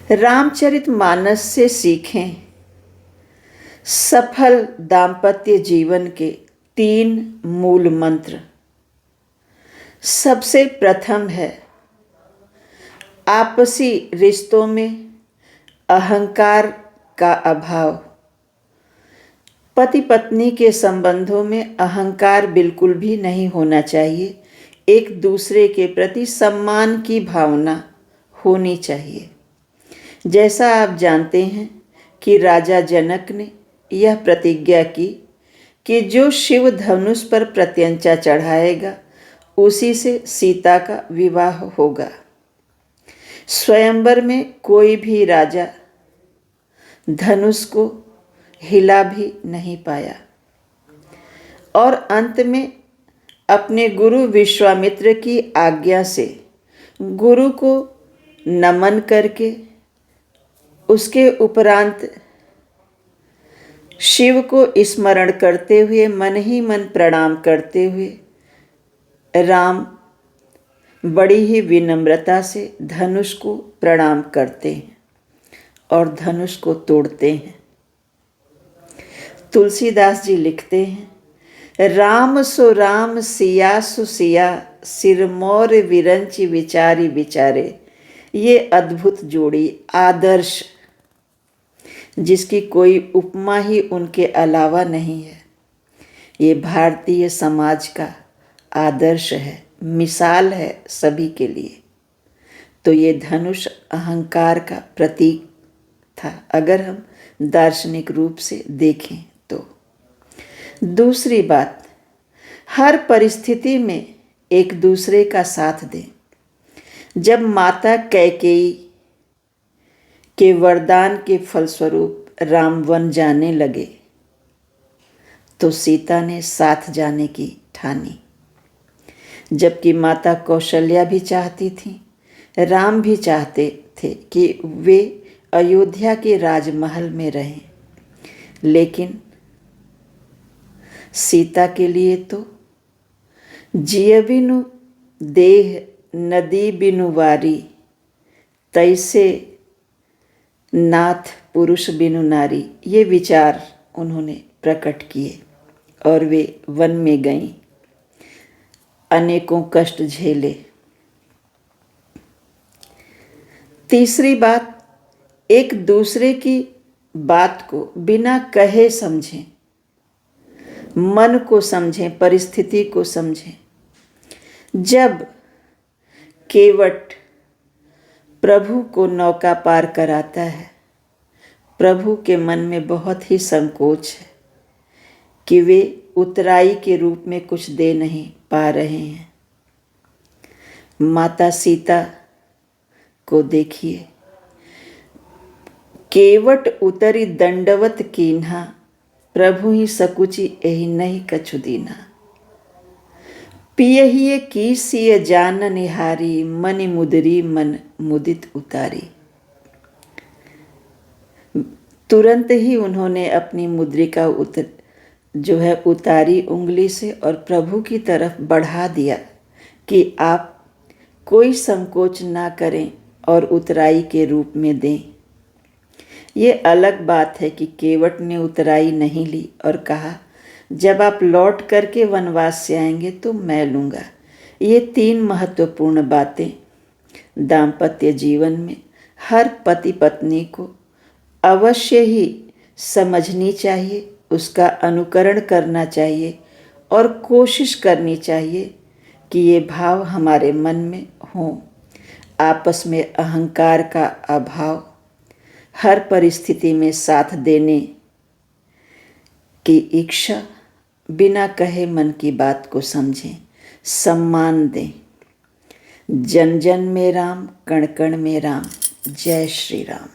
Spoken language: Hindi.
रामचरितमानस से सीखें सफल दाम्पत्य जीवन के 3 मूल मंत्र। सबसे प्रथम है आपसी रिश्तों में अहंकार का अभाव। पति पत्नी के संबंधों में अहंकार बिल्कुल भी नहीं होना चाहिए। एक दूसरे के प्रति सम्मान की भावना होनी चाहिए। जैसा आप जानते हैं कि राजा जनक ने यह प्रतिज्ञा की कि जो शिव धनुष पर प्रत्यंचा चढ़ाएगा उसी से सीता का विवाह होगा। स्वयंवर में कोई भी राजा धनुष को हिला भी नहीं पाया और अंत में अपने गुरु विश्वामित्र की आज्ञा से गुरु को नमन करके उसके उपरांत शिव को स्मरण करते हुए मन ही मन प्रणाम करते हुए राम बड़ी ही विनम्रता से धनुष को प्रणाम करते हैं और धनुष को तोड़ते हैं। तुलसीदास जी लिखते हैं, राम सो राम सिया सु सिया, सिरमौर विरंचि विचारी विचारे। ये अद्भुत जोड़ी आदर्श, जिसकी कोई उपमा ही उनके अलावा नहीं है। ये भारतीय समाज का आदर्श है, मिसाल है सभी के लिए। तो ये धनुष अहंकार का प्रतीक था, अगर हम दार्शनिक रूप से देखें तो। दूसरी बात, हर परिस्थिति में एक दूसरे का साथ दें। जब माता कैकेयी के वरदान के फलस्वरूप राम वन जाने लगे तो सीता ने साथ जाने की ठानी, जबकि माता कौशल्या भी चाहती थी, राम भी चाहते थे कि वे अयोध्या के राजमहल में रहें। लेकिन सीता के लिए तो जिय बिनु देह नदी बिनु वारी, तैसे नाथ पुरुष बिनु नारी, ये विचार उन्होंने प्रकट किए और वे वन में गईं, अनेकों कष्ट झेले। तीसरी बात, एक दूसरे की बात को बिना कहे समझें, मन को समझें, परिस्थिति को समझें। जब केवट प्रभु को नौका पार कराता है, प्रभु के मन में बहुत ही संकोच है कि वे उतराई के रूप में कुछ दे नहीं पा रहे हैं। माता सीता को देखिए, केवट उतरी दंडवत कीन्हा, प्रभु ही सकुचि एहि नहीं कछु दीना। पियहिए की सिय जान निहारी, मनि मुदरी मन मुदित उतारी। तुरंत ही उन्होंने अपनी मुद्रिका उतारी उंगली से और प्रभु की तरफ बढ़ा दिया कि आप कोई संकोच ना करें और उतराई के रूप में दें। ये अलग बात है कि केवट ने उतराई नहीं ली और कहा, जब आप लौट करके वनवास से आएंगे तो मैं लूँगा। ये 3 महत्वपूर्ण बातें दाम्पत्य जीवन में हर पति पत्नी को अवश्य ही समझनी चाहिए, उसका अनुकरण करना चाहिए और कोशिश करनी चाहिए कि ये भाव हमारे मन में हों। आपस में अहंकार का अभाव, हर परिस्थिति में साथ देने की इच्छा, बिना कहे मन की बात को समझें, सम्मान दें। जन जन में राम, कण कण में राम। जय श्री राम।